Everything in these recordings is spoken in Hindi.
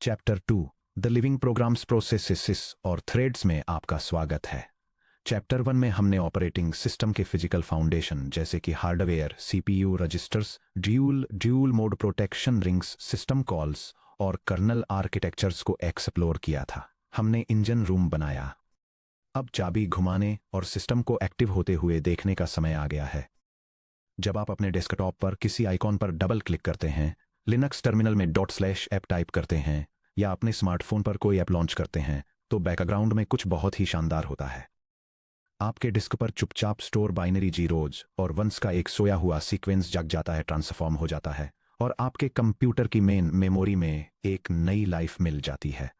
Chapter 2 the living programs processes और थ्रेड्स में आपका स्वागत है। चैप्टर 1 में हमने ऑपरेटिंग सिस्टम के फिजिकल फाउंडेशन जैसे कि hardware, CPU, registers, dual mode protection rings, system calls और कर्नल आर्किटेक्चर्स को एक्सप्लोर किया था। हमने इंजन रूम बनाया। अब चाबी घुमाने और सिस्टम को एक्टिव होते हुए देखने का समय आ गया है। जब आप अपने डेस्कटॉप पर किसी आइकॉन पर डबल क्लिक करते हैं, लिनक्स टर्मिनल में /ऐप टाइप करते हैं या अपने स्मार्टफोन पर कोई ऐप लॉन्च करते हैं तो बैकग्राउंड में कुछ बहुत ही शानदार होता है। आपके डिस्क पर चुपचाप स्टोर बाइनरी जीरोज और वंस का एक सोया हुआ सीक्वेंस जग जाता है, ट्रांसफॉर्म हो जाता है और आपके कंप्यूटर की मेन मेमोरी में एक नई लाइफ मिल जाती है।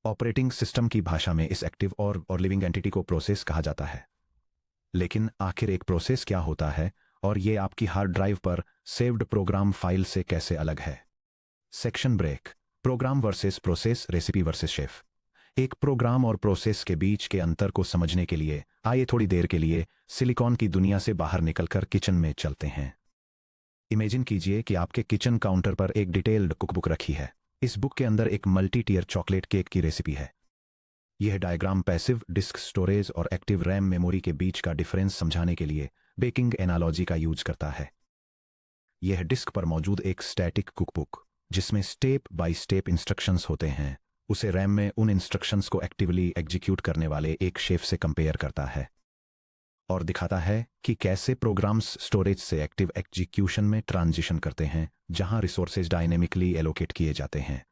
ऑपरेटिंग सिस्टम की भाषा में इस एक्टिव और लिविंग एंटिटी को प्रोसेस कहा जाता है। लेकिन आखिर एक प्रोसेस क्या होता है और ये आपकी हार्ड ड्राइव पर सेव्ड प्रोग्राम फाइल से कैसे अलग है? Section break. Program versus process, recipe versus chef. एक प्रोग्राम और प्रोसेस के बीच के अंतर को समझने के लिए आइए थोड़ी देर के लिए सिलिकॉन की दुनिया से बाहर निकलकर किचन में चलते हैं। इमेजिन कीजिए कि आपके किचन काउंटर पर एक डिटेल्ड कुकबुक रखी है। इस बुक के अंदर एक मल्टी टियर चॉकलेट केक की रेसिपी है। यह डायग्राम पैसिव डिस्क स्टोरेज और एक्टिव रैम मेमोरी के बीच का डिफरेंस समझाने के लिए बेकिंग एनालॉजी का यूज करता है। यह डिस्क पर मौजूद एक स्टैटिक कुकबुक जिसमें स्टेप बाय स्टेप इंस्ट्रक्शंस होते हैं, उसे रैम में उन इंस्ट्रक्शंस को एक्टिवली एग्जीक्यूट करने वाले एक शेफ से कंपेयर करता है और दिखाता है कि कैसे प्रोग्राम्स स्टोरेज से एक्टिव एग्जीक्यूशन में ट्रांजिशन करते हैं, जहां रिसोर्सेज डायनेमिकली एलोकेट किए जाते हैं।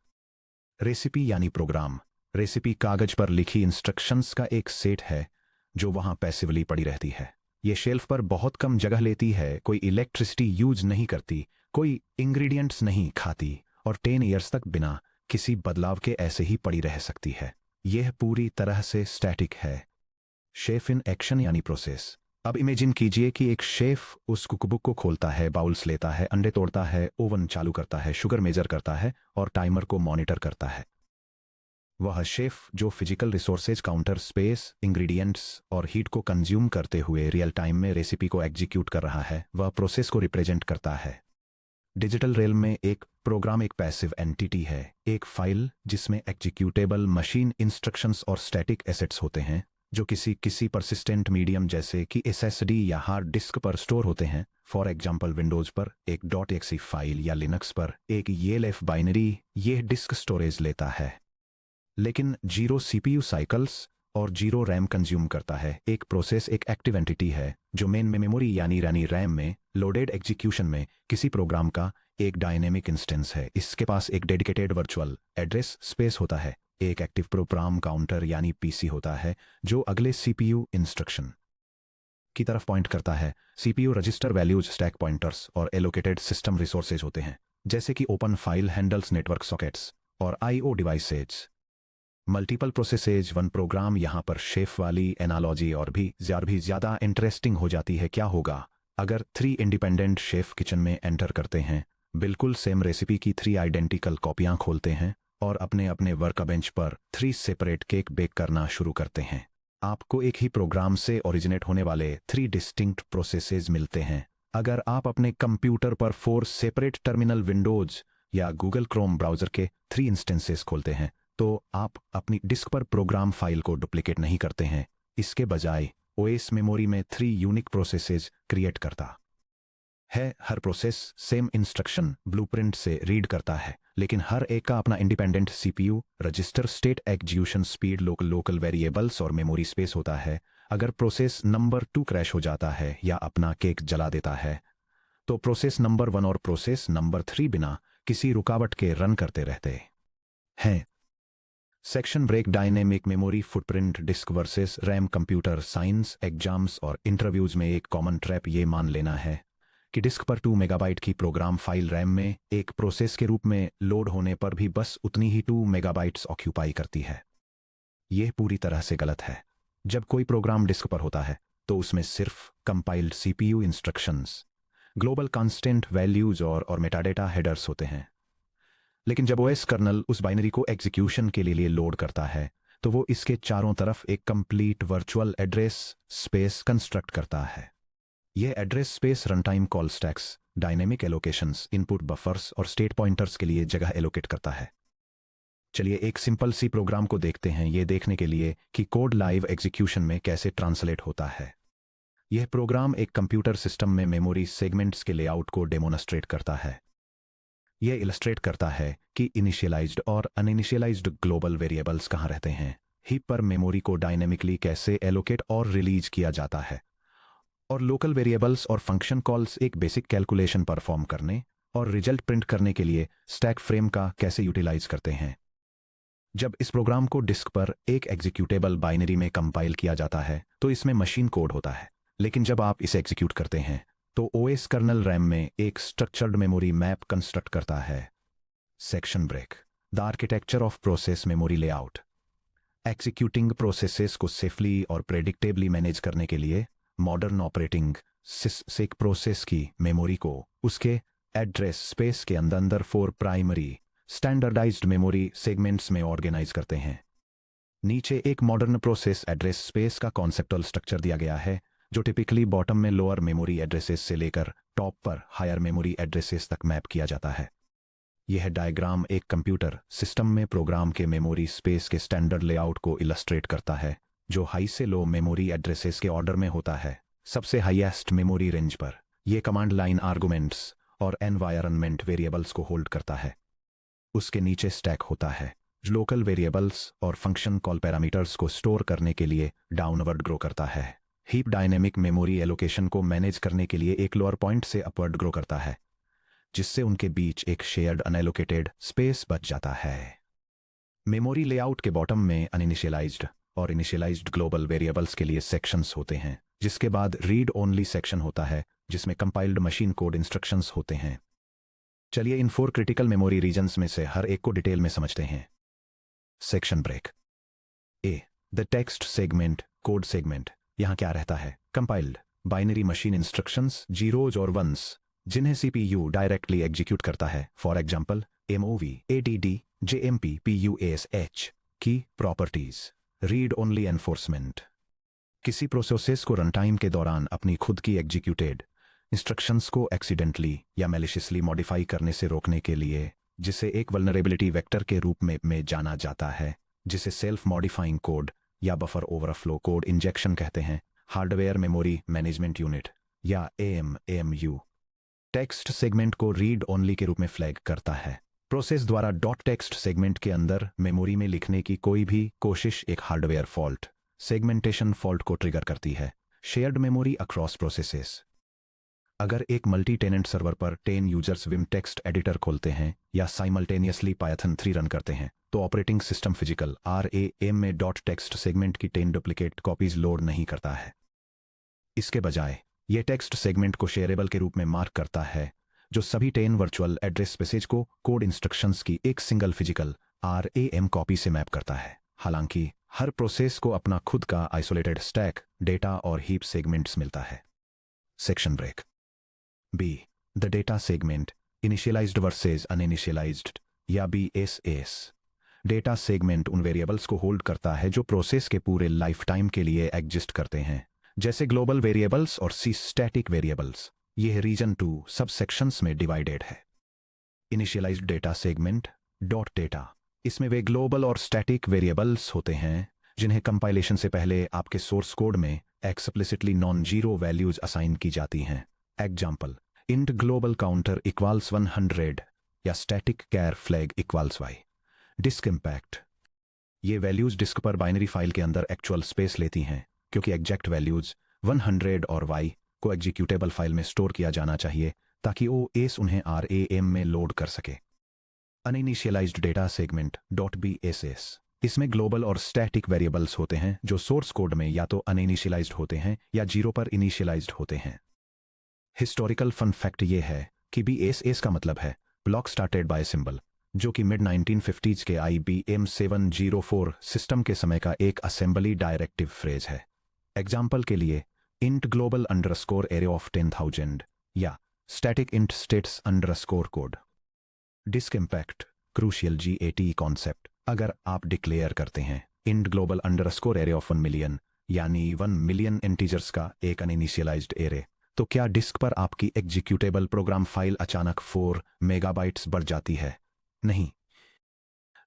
रेसिपी यानी प्रोग्राम। रेसिपी कागज पर लिखी इंस्ट्रक्शंस का एक सेट है जो वहां पैसिवली पड़ी रहती है। ये शेल्फ पर बहुत कम जगह लेती है, कोई इलेक्ट्रिसिटी यूज नहीं करती, कोई इंग्रेडिएंट्स नहीं खाती और 10 ईयर्स तक बिना किसी बदलाव के ऐसे ही पड़ी रह सकती है। यह पूरी तरह से स्टैटिक है। शेफ इन एक्शन यानी प्रोसेस। अब इमेजिन कीजिए कि एक शेफ उस कुकबुक को खोलता है, बाउल्स लेता है, अंडे तोड़ता है, ओवन चालू करता है, शुगर मेजर करता है और टाइमर को मॉनिटर करता है। वह शेफ जो physical resources, counter space, ingredients और हीट को कंज्यूम करते हुए रियल टाइम में रेसिपी को एग्जीक्यूट कर रहा है, वह प्रोसेस को रिप्रेजेंट करता है। डिजिटल रेल में एक प्रोग्राम एक पैसिव एंटिटी है, एक फाइल जिसमें एग्जीक्यूटेबल मशीन इंस्ट्रक्शंस और स्टैटिक एसेट्स होते हैं जो किसी परसिस्टेंट मीडियम जैसे कि एसएसडी या हार्ड डिस्क पर स्टोर होते हैं। फॉर एग्जांपल विंडोज पर एक .exe फाइल या लिनक्स पर एक ELF बाइनरी यह डिस्क स्टोरेज लेता है, लेकिन 0 CPU साइकिल्स और 0 रैम कंज्यूम करता है। एक प्रोसेस एक एक्टिव एंटिटी है जो मेन में मेमोरी यानी रैम में लोडेड एग्जीक्यूशन में किसी प्रोग्राम का एक डायनेमिक इंस्टेंस है। इसके पास एक डेडिकेटेड वर्चुअल एड्रेस स्पेस होता है, एक एक्टिव प्रोग्राम काउंटर यानी पीसी होता है जो अगले CPU इंस्ट्रक्शन की तरफ पॉइंट करता है। CPU register values, stack pointers और एलोकेटेड सिस्टम रिसोर्सेज होते हैं जैसे कि open file handles, network sockets और IO devices. Multiple processes one program. यहां पर शेफ वाली एनालॉजी और भी ज्यादा इंटरेस्टिंग हो जाती है। क्या होगा अगर 3 इंडिपेंडेंट शेफ किचन में एंटर करते हैं, बिल्कुल सेम रेसिपी की 3 आइडेंटिकल कॉपियां खोलते हैं और अपने अपने वर्क बेंच पर 3 सेपरेट केक बेक करना शुरू करते हैं? आपको एक ही प्रोग्राम से ओरिजिनेट होने वाले 3 डिस्टिंक्ट प्रोसेसेज मिलते हैं। अगर आप अपने कंप्यूटर पर 4 सेपरेट टर्मिनल विंडोज या गूगल क्रोम ब्राउजर के 3 इंस्टेंसेस खोलते हैं तो आप अपनी डिस्क पर प्रोग्राम फाइल को डुप्लीकेट नहीं करते हैं, इसके बजाय OS मेमोरी में 3 यूनिक प्रोसेसेस क्रिएट करता है। हर प्रोसेस सेम इंस्ट्रक्शन ब्लूप्रिंट से रीड करता है, लेकिन हर एक का अपना independent CPU, register, state, execution speed, local variables और मेमोरी स्पेस होता है। अगर प्रोसेस नंबर 2 क्रैश हो जाता है या अपना केक जला देता है तो प्रोसेस नंबर 1 और प्रोसेस नंबर 3 बिना किसी रुकावट के रन करते रहते हैं। Section break. Dynamic memory footprint, disk versus RAM. Computer science exams और इंटरव्यूज में एक कॉमन ट्रैप ये मान लेना है कि डिस्क पर 2 मेगाबाइट की प्रोग्राम फाइल रैम में एक प्रोसेस के रूप में लोड होने पर भी बस उतनी ही 2 मेगाबाइट्स ऑक्यूपाई करती है। यह पूरी तरह से गलत है। जब कोई प्रोग्राम डिस्क पर होता है तो उसमें सिर्फ compiled CPU instructions, global constant values और मेटाडेटा हेडर्स होते हैं। लेकिन जब OS कर्नल उस बाइनरी को एग्जीक्यूशन के लिए लोड करता है तो वो इसके चारों तरफ एक complete virtual address space construct करता है। यह address space runtime call stacks, dynamic allocations, input buffers और स्टेट पॉइंटर्स के लिए जगह एलोकेट करता है। चलिए एक सिंपल सी प्रोग्राम को देखते हैं, ये देखने के लिए कि कोड लाइव एग्जीक्यूशन में कैसे ट्रांसलेट होता है। यह प्रोग्राम एक कंप्यूटर सिस्टम में मेमोरी सेगमेंट्स के लेआउट को डेमोन्स्ट्रेट करता है। यह इलस्ट्रेट करता है कि इनिशियलाइज्ड और अनइनिशियलाइज्ड ग्लोबल वेरिएबल्स कहाँ रहते हैं, हीप पर मेमोरी को डायनेमिकली कैसे एलोकेट और रिलीज किया जाता है, और लोकल वेरिएबल्स और फंक्शन कॉल्स एक बेसिक कैलकुलेशन परफॉर्म करने और रिजल्ट प्रिंट करने के लिए स्टैक फ्रेम का कैसे यूटिलाइज करते हैं। जब इस प्रोग्राम को डिस्क पर एक एग्जीक्यूटेबल बाइनरी में कंपाइल किया जाता है तो इसमें मशीन कोड होता है, लेकिन जब आप इसे एग्जीक्यूट करते हैं तो ओएस कर्नल रैम में एक स्ट्रक्चर्ड मेमोरी मैप कंस्ट्रक्ट करता है। Section break. The architecture of process memory layout. Executing processes को सेफली और प्रेडिक्टेबली मैनेज करने के लिए मॉडर्न ऑपरेटिंग सिस्टम एक प्रोसेस की मेमोरी को उसके एड्रेस स्पेस के अंदर 4 प्राइमरी स्टैंडर्डाइज्ड मेमोरी सेगमेंट्स में ऑर्गेनाइज करते हैं। नीचे एक मॉडर्न प्रोसेस एड्रेस स्पेस का कॉन्सेप्टुअल स्ट्रक्चर दिया गया है, जो टिपिकली बॉटम में लोअर मेमोरी एड्रेसेस से लेकर टॉप पर हायर मेमोरी एड्रेसेस तक मैप किया जाता है। यह डायग्राम एक कंप्यूटर सिस्टम में प्रोग्राम के मेमोरी स्पेस के स्टैंडर्ड लेआउट को इलस्ट्रेट करता है, जो हाई से लो मेमोरी एड्रेसेस के ऑर्डर में होता है। सबसे हाईएस्ट मेमोरी रेंज पर यह कमांड लाइन आर्गुमेंट्स और एनवायरनमेंट वेरिएबल्स को होल्ड करता है। उसके नीचे स्टैक होता है, जो लोकल वेरिएबल्स और फंक्शन कॉल पैरामीटर्स को स्टोर करने के लिए डाउनवर्ड ग्रो करता है। हीप डायनेमिक मेमोरी एलोकेशन को मैनेज करने के लिए एक लोअर पॉइंट से अपवर्ड ग्रो करता है, जिससे उनके बीच एक शेयर्ड अनएलोकेटेड स्पेस बच जाता है। मेमोरी लेआउट के बॉटम में अनइनिशियलाइज्ड और इनिशियलाइज्ड ग्लोबल वेरिएबल्स के लिए सेक्शंस होते हैं, जिसके बाद रीड ओनली सेक्शन होता है जिसमें कंपाइल्ड मशीन कोड इंस्ट्रक्शंस होते हैं। चलिए इन 4 क्रिटिकल मेमोरी रीजन्स में से हर एक को डिटेल में समझते हैं। Section break. A, the text segment code segment. यहां क्या रहता है? Compiled binary machine instructions, zeros और वंस, जिन्हें सीपीयू डायरेक्टली एग्जीक्यूट करता है। For example MOV, ADD, JMP, PUSH की प्रॉपर्टीज। Read only enforcement. किसी प्रोसेस को रन टाइम के दौरान अपनी खुद की एग्जीक्यूटेड इंस्ट्रक्शंस को एक्सीडेंटली या मैलिशियसली मॉडिफाई करने से रोकने के लिए, जिसे एक वल्नरेबिलिटी वेक्टर के रूप में जाना जाता है, जिसे सेल्फ मॉडिफाइंग कोड या बफर ओवरफ्लो कोड इंजेक्शन कहते हैं। हार्डवेयर मेमोरी मैनेजमेंट यूनिट या एएमयू टेक्स्ट सेगमेंट को रीड ओनली के रूप में फ्लैग करता है। प्रोसेस द्वारा डॉट टेक्स्ट सेगमेंट के अंदर मेमोरी में लिखने की कोई भी कोशिश एक हार्डवेयर फॉल्ट, सेगमेंटेशन फॉल्ट को ट्रिगर करती है। Shared memory across processes. अगर एक मल्टी टेनेंट सर्वर पर 10 यूजर्स विम टेक्स्ट एडिटर खोलते हैं या साइमल्टेनियसली पायथन 3 रन करते हैं, तो ऑपरेटिंग सिस्टम फिजिकल RAM में डॉट टेक्स्ट सेगमेंट की 10 डुप्लीकेट कॉपीज लोड नहीं करता है। इसके बजाय यह टेक्स्ट सेगमेंट को शेयरेबल के रूप में मार्क करता है, जो सभी 10 वर्चुअल एड्रेस स्पेसेज को कोड इंस्ट्रक्शंस की एक सिंगल फिजिकल RAM कॉपी से मैप करता है। हालांकि हर प्रोसेस को अपना खुद का आइसोलेटेड स्टैक, डेटा और हीप सेगमेंट्स मिलता है। Section break. B, the data segment initialised versus uninitialised या BSS। डेटा सेगमेंट उन वेरिएबल्स को होल्ड करता है जो प्रोसेस के पूरे लाइफ टाइम के लिए एग्जिस्ट करते हैं, जैसे ग्लोबल वेरिएबल्स और स्टैटिक वेरिएबल्स। यह रीजन 2 सब सेक्शंस में डिवाइडेड है। Initialised data segment dot data. इसमें वे ग्लोबल और स्टैटिक वेरिएबल्स होते हैं जिन्हें कंपाइलेशन से पहले आपके सोर्स कोड में explicitly non zero values assign की जाती हैं। Example int global counter equals 100 या static char flag equals y। Disk impact. ये वैल्यूज डिस्क पर बाइनरी फाइल के अंदर एक्चुअल स्पेस लेती हैं, क्योंकि एग्जैक्ट वैल्यूज 100 और y को एग्जीक्यूटेबल फाइल में स्टोर किया जाना चाहिए ताकि OS उन्हें RAM में लोड कर सके। अनइनिशियलाइज्ड डेटा सेगमेंट डॉट BSS। इसमें ग्लोबल और स्टैटिक वेरिएबल्स होते हैं जो सोर्स कोड में या तो अनइनिशियलाइज्ड होते हैं या 0 पर इनिशियलाइज्ड होते हैं। हिस्टोरिकल फन फैक्ट ये है कि BSS का मतलब है ब्लॉक स्टार्टेड बाय सिंबल, जो कि मिड 1950s के IBM 704 सिस्टम के समय का एक असेंबली डायरेक्टिव फ्रेज है। एग्जाम्पल के लिए int global underscore array of 10,000 या static int states underscore code. Disk impact crucial GAT concept. अगर आप डिक्लेयर करते हैं int global underscore array of 1 million, यानी 1 मिलियन इंटीजर्स का एक अनइनिशियलाइज्ड एरे, तो क्या डिस्क पर आपकी एग्जीक्यूटेबल प्रोग्राम फाइल अचानक 4 मेगाबाइट्स बढ़ जाती है? नहीं।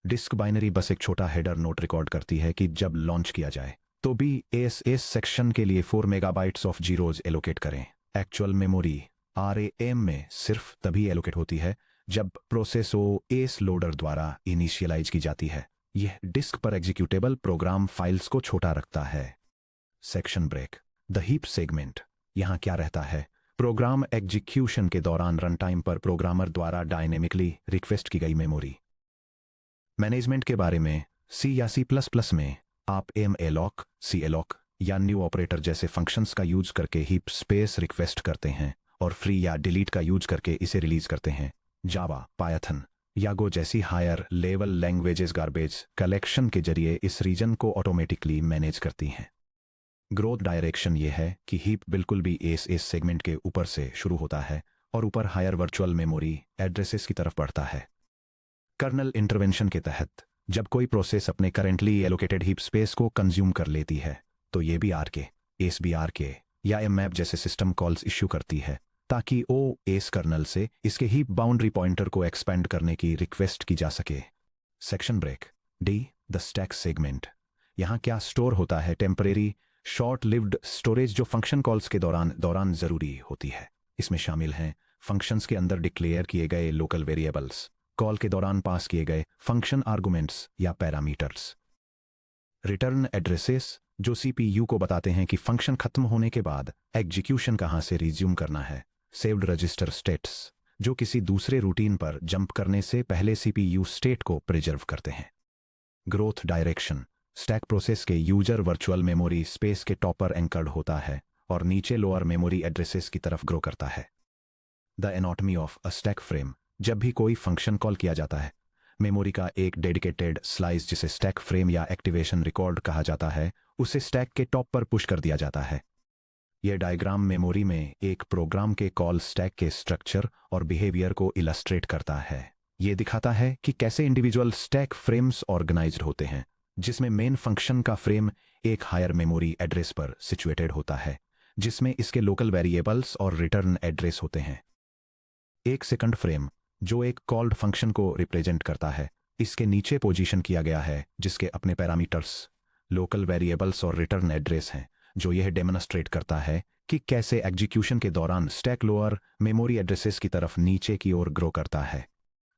डिस्क बाइनरी बस एक छोटा हेडर नोट रिकॉर्ड करती है कि जब लॉन्च किया जाए तो BASS सेक्शन के लिए 4 मेगाबाइट्स ऑफ जीरोज एलोकेट करें। एक्चुअल मेमोरी RAM में सिर्फ तभी एलोकेट होती है जब प्रोसेस OS लोडर द्वारा इनिशियलाइज की जाती है। यह डिस्क पर एग्जीक्यूटेबल प्रोग्राम फाइल्स को छोटा रखता है। Section break. The heap segment. यहाँ क्या रहता है? प्रोग्राम एग्जीक्यूशन के दौरान रन टाइम पर प्रोग्रामर द्वारा डायनेमिकली रिक्वेस्ट की गई मेमोरी मैनेजमेंट के बारे में C या C++ में आप malloc, calloc या न्यू ऑपरेटर जैसे फंक्शंस का यूज करके हीप स्पेस रिक्वेस्ट करते हैं और फ्री या डिलीट का यूज करके इसे रिलीज करते हैं। जावा, पायथन या गो जैसी higher level languages garbage collection के जरिए इस रीजन को ऑटोमेटिकली मैनेज करती हैं। ग्रोथ डायरेक्शन ये है कि हीप बिल्कुल भी इस सेगमेंट के ऊपर से शुरू होता है और ऊपर हायर वर्चुअल मेमोरी एड्रेसेस की तरफ बढ़ता है। कर्नल इंटरवेंशन के तहत जब कोई प्रोसेस अपने करेंटली एलोकेटेड हीप स्पेस को कंज्यूम कर लेती है तो ये भी ARK, SBRK या mmap जैसे सिस्टम कॉल्स इश्यू करती है ताकि OS कर्नल से इसके हीप बाउंड्री पॉइंटर को एक्सपेंड करने की रिक्वेस्ट की जा सके। Section break. D, the stack segment. यहाँ क्या स्टोर होता है? टेम्परेरी शॉर्ट लिव्ड स्टोरेज जो फंक्शन कॉल्स के दौरान जरूरी होती है। इसमें शामिल हैं फंक्शंस के अंदर डिक्लेयर किए गए लोकल वेरिएबल्स, कॉल के दौरान पास किए गए फंक्शन आर्गुमेंट्स या पैरामीटर्स। रिटर्न एड्रेसेस जो CPU को बताते हैं कि फंक्शन खत्म होने के बाद एग्जीक्यूशन कहां से रिज्यूम करना है। सेव्ड रजिस्टर स्टेट्स जो किसी दूसरे रूटीन पर जंप करने से पहले CPU स्टेट को प्रिजर्व करते हैं। Growth direction. स्टैक प्रोसेस के यूजर वर्चुअल मेमोरी स्पेस के टॉप पर एंकर्ड होता है और नीचे लोअर मेमोरी एड्रेसेस की तरफ ग्रो करता है। The anatomy of a stack frame. जब भी कोई फंक्शन कॉल किया जाता है मेमोरी का एक डेडिकेटेड स्लाइस जिसे स्टैक फ्रेम या एक्टिवेशन रिकॉर्ड कहा जाता है उसे स्टैक के टॉप पर पुश कर दिया जाता है। यह डायग्राम मेमोरी में एक प्रोग्राम के कॉल स्टैक के स्ट्रक्चर और बिहेवियर को इलस्ट्रेट करता है। यह दिखाता है कि कैसे इंडिविजुअल स्टैक फ्रेम्स ऑर्गेनाइज्ड होते हैं जिसमें मेन फंक्शन का फ्रेम एक हायर मेमोरी एड्रेस पर सिचुएटेड होता है जिसमें इसके लोकल वेरिएबल्स और रिटर्न एड्रेस होते हैं। एक सेकंड फ्रेम जो एक कॉल्ड फंक्शन को रिप्रेजेंट करता है इसके नीचे पोजीशन किया गया है जिसके अपने पैरामीटर्स, लोकल वेरिएबल्स और रिटर्न एड्रेस हैं जो यह डेमोन्स्ट्रेट करता है कि कैसे एग्जीक्यूशन के दौरान स्टैक लोअर मेमोरी एड्रेसेस की तरफ नीचे की ओर ग्रो करता है।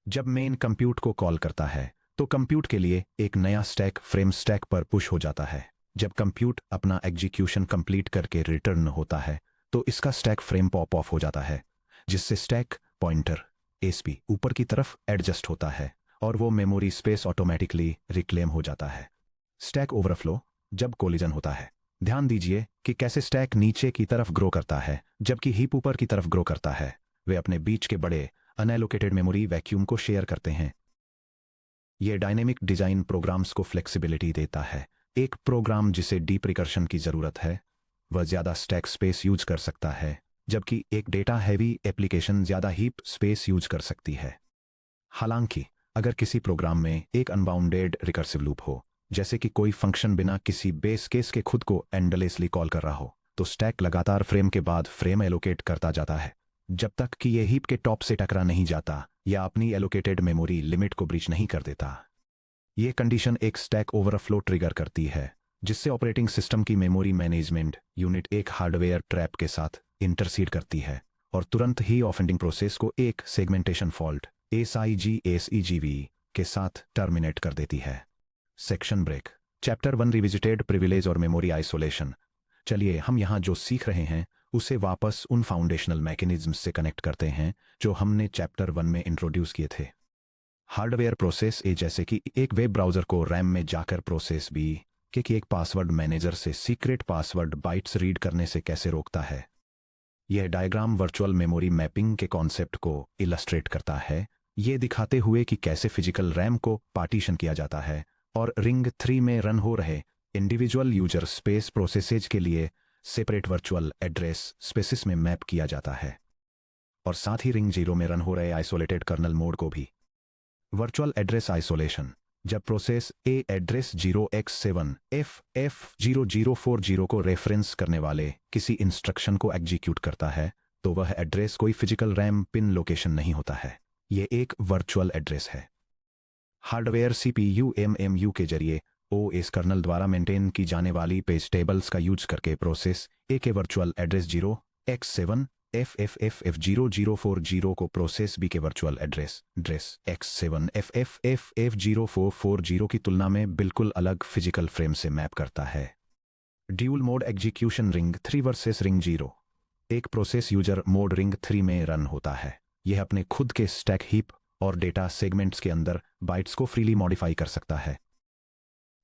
जब मेन कंप्यूट को कॉल करता है तो कंप्यूट के लिए एक नया स्टैक फ्रेम स्टैक पर पुश हो जाता है। जब कंप्यूट अपना एग्जीक्यूशन कंप्लीट करके रिटर्न होता है तो इसका स्टैक फ्रेम पॉप ऑफ हो जाता है जिससे स्टैक पॉइंटर SP ऊपर की तरफ एडजस्ट होता है और वो मेमोरी स्पेस ऑटोमेटिकली रिक्लेम हो जाता है। Stack overflow. जब कोलिजन होता है ध्यान दीजिए कि कैसे स्टैक नीचे की तरफ ग्रो करता है जबकि हीप ऊपर की तरफ ग्रो करता है। वे अपने बीच के बड़े अनएलोकेटेड मेमोरी वैक्यूम को शेयर करते हैं। यह डायनेमिक डिजाइन प्रोग्राम्स को फ्लेक्सिबिलिटी देता है। एक प्रोग्राम जिसे डीप रिकर्शन की जरूरत है वह ज्यादा स्टैक स्पेस यूज कर सकता है जबकि एक डेटा हैवी एप्लीकेशन ज्यादा हीप स्पेस यूज कर सकती है। हालांकि अगर किसी प्रोग्राम में एक अनबाउंडेड रिकर्सिव लूप हो जैसे कि कोई फंक्शन बिना किसी बेस केस के खुद को एंडलेसली कॉल कर रहा हो तो स्टैक लगातार फ्रेम के बाद फ्रेम एलोकेट करता जाता है जब तक कि यह हीप के टॉप से टकरा नहीं जाता या अपनी एलोकेटेड मेमोरी लिमिट को ब्रीच नहीं कर देता। यह कंडीशन एक स्टैक ओवरफ्लो ट्रिगर करती है जिससे ऑपरेटिंग सिस्टम की मेमोरी मैनेजमेंट यूनिट एक हार्डवेयर ट्रैप के साथ इंटरसीड करती है और तुरंत ही ऑफेंडिंग प्रोसेस को एक सेगमेंटेशन फॉल्ट SIGSEGV के साथ टर्मिनेट कर देती है। Section break. Chapter 1 revisited privilege और मेमोरी आइसोलेशन। चलिए हम यहाँ जो सीख रहे हैं उसे वापस उन फाउंडेशनल मैकेनिज्म्स से कनेक्ट करते हैं जो हमने चैप्टर 1 में इंट्रोड्यूस किए थे। हार्डवेयर प्रोसेस ए जैसे कि एक वेब ब्राउजर को रैम में जाकर प्रोसेस बी के एक पासवर्ड मैनेजर से सीक्रेट पासवर्ड बाइट्स रीड करने से कैसे रोकता है। यह डायग्राम वर्चुअल मेमोरी मैपिंग के कॉन्सेप्ट को इलस्ट्रेट करता है, ये दिखाते हुए कि कैसे फिजिकल रैम को पार्टीशन किया जाता है और रिंग 3 में रन हो रहे इंडिविजुअल यूजर स्पेस प्रोसेसेज के लिए सेपरेट वर्चुअल एड्रेस स्पेसिस में मैप किया जाता है और साथ ही रिंग 0 में रन हो रहे आइसोलेटेड कर्नल मोड को भी। Virtual address isolation. जब प्रोसेस ए एड्रेस 0x7FF0040 को रेफरेंस करने वाले किसी इंस्ट्रक्शन को एग्जीक्यूट करता है तो वह एड्रेस कोई फिजिकल रैम पिन लोकेशन नहीं होता है, यह एक वर्चुअल एड्रेस है। हार्डवेयर CPU MMU के जरिए OS कर्नल द्वारा मेंटेन की जाने वाली पेज टेबल्स का यूज करके प्रोसेस ए के वर्चुअल एड्रेस 0x7 FFFF00440 को प्रोसेस बी के वर्चुअल एड्रेस X7 FFFF0440 की तुलना में बिल्कुल अलग फिजिकल फ्रेम से मैप करता है। Dual mode execution ring 3 versus ring 0। एक प्रोसेस यूजर मोड रिंग 3 में रन होता है। यह अपने खुद के स्टैक हीप और डेटा सेगमेंट्स के अंदर बाइट्स को फ्रीली मॉडिफाई कर सकता है।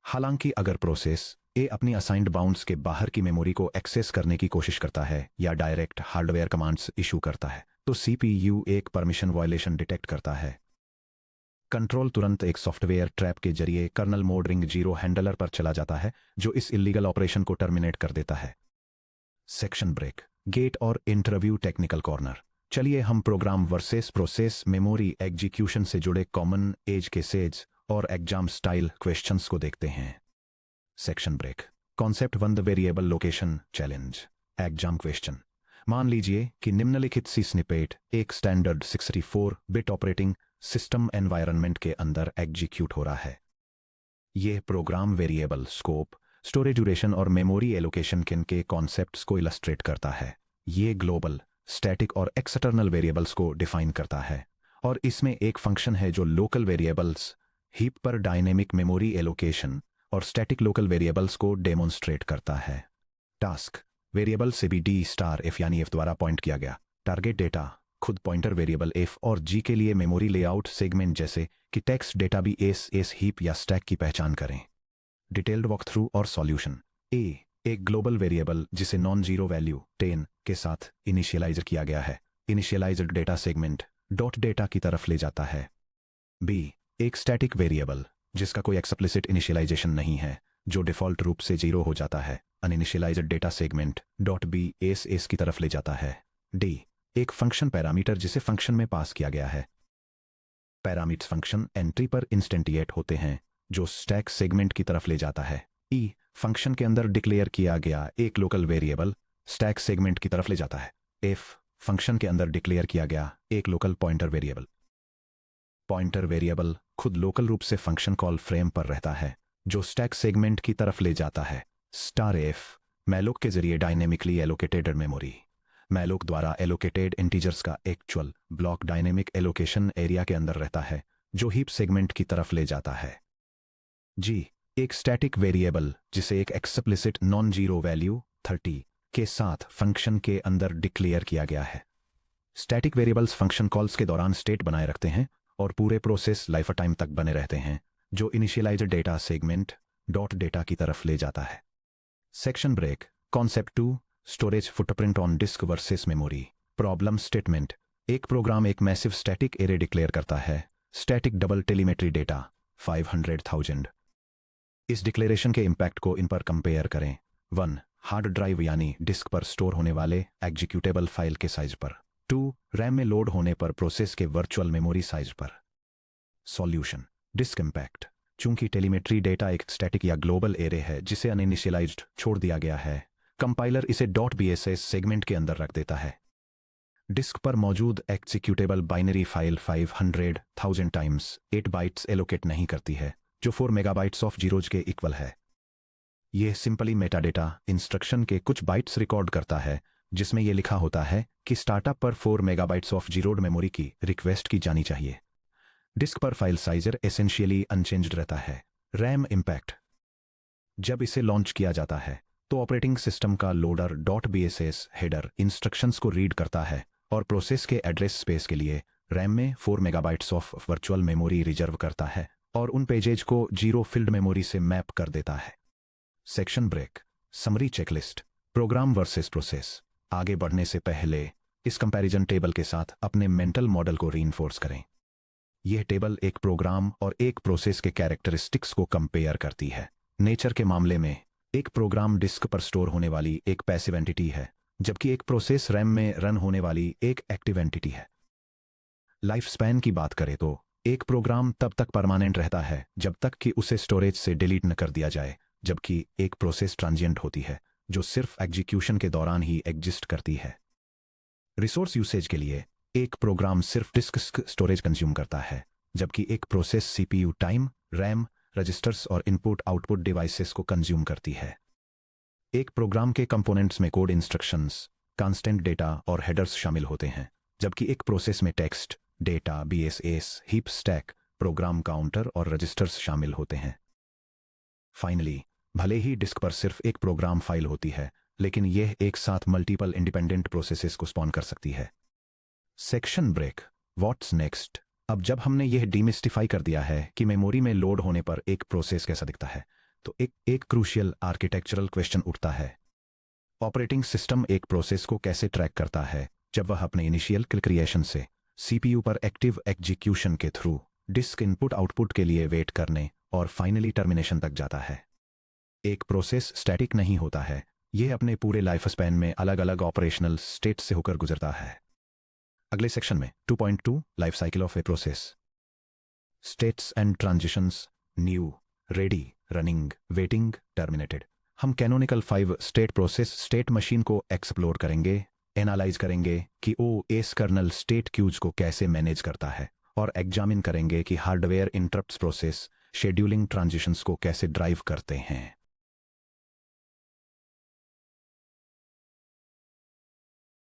हालांकि अगर प्रोसेस ए अपनी असाइंड बाउंड्स के बाहर की मेमोरी को एक्सेस करने की कोशिश करता है या डायरेक्ट हार्डवेयर कमांड्स इशू करता है तो CPU एक परमिशन वायलेशन डिटेक्ट करता है। कंट्रोल तुरंत एक सॉफ्टवेयर ट्रैप के जरिए कर्नल मोड रिंग 0 हैंडलर पर चला जाता है जो इस इलीगल ऑपरेशन को टर्मिनेट कर देता है। सेक्शन ब्रेक, गेट और इंटरव्यू टेक्निकल कॉर्नर। चलिए हम program versus process memory execution से जुड़े कॉमन एज केसेज और एग्जाम स्टाइल क्वेश्चंस को देखते हैं। Section break, concept 1 the variable location challenge. Exam question, मान लीजिए कि निम्नलिखित सी स्निपेट एक standard 64 bit operating system environment के अंदर एग्जीक्यूट हो रहा है। यह program variable scope, storage duration और मेमोरी एलोकेशन के कॉन्सेप्ट्स को इलस्ट्रेट करता है। ये ग्लोबल, स्टैटिक और एक्सटर्नल वेरिएबल्स को डिफाइन करता है और इसमें एक फंक्शन है जो लोकल वेरिएबल्स, हीप पर डायनेमिक मेमोरी एलोकेशन और स्टैटिक लोकल वेरिएबल्स को डेमोन्स्ट्रेट करता है। टास्क, वेरिएबल से भी डी स्टार एफ यानी एफ द्वारा पॉइंट किया गया। टारगेट डेटा, खुद पॉइंटर वेरिएबल एफ और जी के लिए मेमोरी लेआउट सेगमेंट जैसे कि टेक्स्ट डेटा भी एस हीप या स्टैक की पहचान करें। डिटेल्ड वॉक थ्रू और सॉल्यूशन। ए एक ग्लोबल वेरिएबल जिसे नॉन जीरो वैल्यू 10 के साथ इनिशियलाइज किया गया है, initialised data segment dot data की तरफ ले जाता है। बी एक स्टैटिक वेरिएबल जिसका कोई एक्सप्लिसिट इनिशियलाइजेशन नहीं है जो डिफॉल्ट रूप से 0 हो जाता है, uninitialised data segment dot B S की तरफ ले जाता है। डी एक फंक्शन पैरामीटर जिसे फंक्शन में पास किया गया है। पैरामीटर्स फंक्शन एंट्री पर इंस्टेंटिएट होते हैं जो स्टैक सेगमेंट की तरफ ले जाता है। ई फंक्शन के अंदर डिक्लेयर किया गया एक लोकल वेरिएबल स्टैक सेगमेंट की तरफ ले जाता है। एफ फंक्शन के अंदर डिक्लेयर किया गया एक local pointer variable. Pointer variable खुद लोकल रूप से फंक्शन कॉल फ्रेम पर रहता है जो स्टैक सेगमेंट की तरफ ले जाता है। स्टार एफ मैलोक के जरिए डायनेमिकली एलोकेटेड मेमोरी, मैलोक द्वारा एलोकेटेड इंटीजर्स का actual block dynamic allocation area के अंदर रहता है जो हीप सेगमेंट की तरफ ले जाता है। जी एक स्टैटिक वेरिएबल जिसे एक एक्सप्लिसिट नॉन जीरो वैल्यू 30 के साथ फंक्शन के अंदर डिक्लेयर किया गया है। स्टैटिक वेरिएबल्स फंक्शन कॉल्स के दौरान स्टेट बनाए रखते हैं और पूरे प्रोसेस लाइफ टाइम तक बने रहते हैं जो initialized data segment dot data की तरफ ले जाता है। Section break, concept 2 storage footprint on disk versus memory. Problem statement, एक प्रोग्राम एक मैसिव स्टैटिक एरे डिक्लेयर करता है। Static double telemetry data 500,000। इस डिक्लेरेशन के इम्पैक्ट को इन पर कंपेयर करें। 1 हार्ड ड्राइव यानी डिस्क पर स्टोर होने वाले एग्जीक्यूटेबल फाइल के साइज पर। 2 रैम में लोड होने पर प्रोसेस के वर्चुअल मेमोरी साइज पर। सॉल्यूशन, डिस्क इम्पैक्ट, चूंकि टेलीमेट्री डेटा एक स्टैटिक या ग्लोबल एरे है जिसे अनइनिशियलाइज्ड छोड़ दिया गया है, कंपाइलर इसे .bss सेगमेंट के अंदर रख देता है। डिस्क पर मौजूद executable binary file 500,000 times 8 bytes allocate नहीं करती है जो 4 मेगाबाइट्स ऑफ जीरोज के इक्वल है। यह सिंपली मेटाडेटा इंस्ट्रक्शन के कुछ बाइट्स रिकॉर्ड करता है जिसमें यह लिखा होता है कि स्टार्टअप पर 4 मेगाबाइट्स ऑफ जीरोड मेमोरी की रिक्वेस्ट की जानी चाहिए। डिस्क पर फाइल साइजर एसेंशियली अनचेंज्ड रहता है। रैम इम्पैक्ट, जब इसे लॉन्च किया जाता है तो ऑपरेटिंग सिस्टम का लोडर .bss हेडर इंस्ट्रक्शंस को रीड करता है और प्रोसेस के एड्रेस स्पेस के लिए रैम में 4 megabytes of virtual memory reserve करता है और उन पेजेज को जीरो फिल्ड मेमोरी से मैप कर देता है। Section break, summary checklist, program versus process. आगे बढ़ने से पहले इस कंपैरिजन टेबल के साथ अपने मेंटल मॉडल को रीइंफोर्स करें। यह टेबल एक प्रोग्राम और एक प्रोसेस के कैरेक्टरिस्टिक्स को कंपेयर करती है। नेचर के मामले में एक प्रोग्राम डिस्क पर स्टोर होने वाली एक पैसिव एंटिटी है जबकि एक प्रोसेस रैम में रन होने वाली एक एक्टिव एंटिटी है। लाइफ स्पैन की बात करें तो एक प्रोग्राम तब तक परमानेंट रहता है जब तक कि उसे स्टोरेज से डिलीट न कर दिया जाए, जबकि एक प्रोसेस ट्रांजिएंट होती है जो सिर्फ एग्जीक्यूशन के दौरान ही एग्जिस्ट करती है। रिसोर्स यूसेज के लिए एक प्रोग्राम सिर्फ डिस्क स्टोरेज कंज्यूम करता है जबकि एक process CPU time, RAM, registers और इनपुट आउटपुट डिवाइसेस को कंज्यूम करती है। एक प्रोग्राम के कंपोनेंट्स में कोड इंस्ट्रक्शंस, कांस्टेंट डेटा और हेडर्स शामिल होते हैं, जबकि एक प्रोसेस में text, data, BSS, heap stack, program counter और रजिस्टर्स शामिल होते हैं। फाइनली, भले ही डिस्क पर सिर्फ एक प्रोग्राम फाइल होती है, लेकिन यह एक साथ मल्टीपल इंडिपेंडेंट प्रोसेसेस को स्पॉन कर सकती है। Section break. What's next? अब जब हमने यह डीमिस्टिफाई कर दिया है कि मेमोरी में लोड होने पर एक प्रोसेस कैसा दिखता है, तो एक क्रूशियल आर्किटेक्चरल क्वेश्चन उठता है। ऑपरेटिंग सिस्टम एक प्रोसेस को कैसे ट्रैक करता है जब वह अपने इनिशियल क्रिएशन से सीपीयू पर एक्टिव एग्जीक्यूशन के थ्रू डिस्क इनपुट आउटपुट के लिए वेट करने और फाइनली टर्मिनेशन तक जाता है। एक प्रोसेस स्टैटिक नहीं होता है, यह अपने पूरे लाइफ स्पैन में अलग अलग ऑपरेशनल स्टेट से होकर गुजरता है। अगले सेक्शन में 2.2 life cycle of a process. States and transitions, new, ready, running, waiting, terminated. हम canonical 5 state process state machine को एक्सप्लोर करेंगे, एनालाइज करेंगे कि ओएस कर्नल स्टेट क्यूज को कैसे मैनेज करता है, और एग्जामिन करेंगे कि hardware interrupts process scheduling transitions को कैसे ड्राइव करते हैं।